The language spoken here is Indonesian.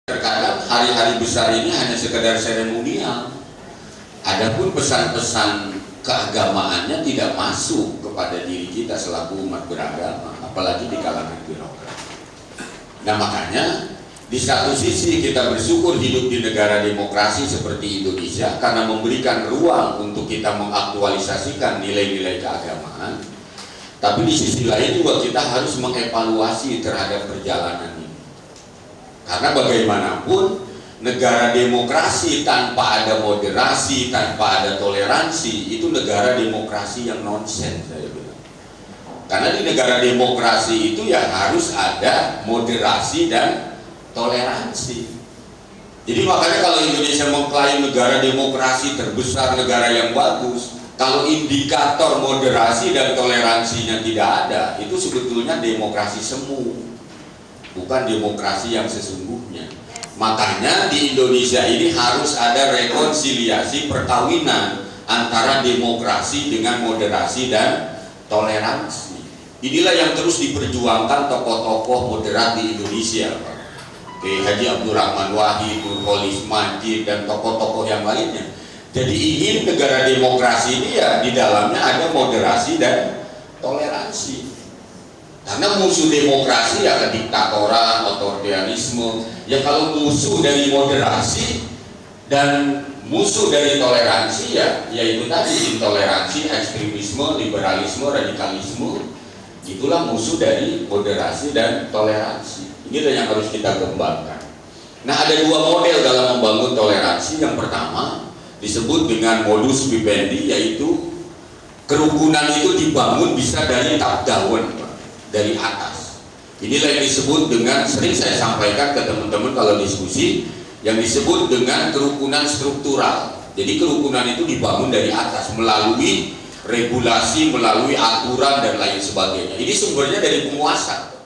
Terkadang hari-hari besar ini hanya sekedar seremonial. Adapun pesan-pesan keagamaannya tidak masuk kepada diri kita selaku umat beragama, apalagi di kalangan birokrat. Nah makanya di satu sisi kita bersyukur hidup di negara demokrasi seperti Indonesia karena memberikan ruang untuk kita mengaktualisasikan nilai-nilai keagamaan. Tapi di sisi lain juga kita harus mengevaluasi terhadap perjalanan ini. Karena bagaimanapun negara demokrasi tanpa ada moderasi, tanpa ada toleransi, itu negara demokrasi yang nonsens, saya bilang. Karena di negara demokrasi itu ya harus ada moderasi dan toleransi. Jadi makanya kalau Indonesia mengklaim negara demokrasi terbesar, negara yang bagus, kalau indikator moderasi dan toleransinya tidak ada, itu sebetulnya demokrasi semu, bukan demokrasi yang sesungguhnya. Makanya di Indonesia ini harus ada rekonsiliasi perkawinan antara demokrasi dengan moderasi dan toleransi. Inilah yang terus diperjuangkan tokoh-tokoh moderat di Indonesia, Kiai Haji Abdurrahman Wahid, Nurholis Majid, dan tokoh-tokoh yang lainnya. Jadi ingin negara demokrasi ini ya di dalamnya ada moderasi dan toleransi. Karena musuh demokrasi ya kediktatoran, otoritarianisme. Ya kalau musuh dari moderasi dan musuh dari toleransi ya yaitu tadi intoleransi, ekstremisme, liberalisme, radikalisme. Itulah musuh dari moderasi dan toleransi. Inilah yang harus kita kembangkan. Nah ada dua model dalam membangun toleransi. Yang pertama disebut dengan modus vivendi, yaitu kerukunan itu dibangun bisa dari top down, dari atas. Inilah yang disebut dengan, sering saya sampaikan ke teman-teman kalau diskusi, yang disebut dengan kerukunan struktural. Jadi kerukunan itu dibangun dari atas melalui regulasi, melalui aturan dan lain sebagainya. Ini sumbernya dari penguasa.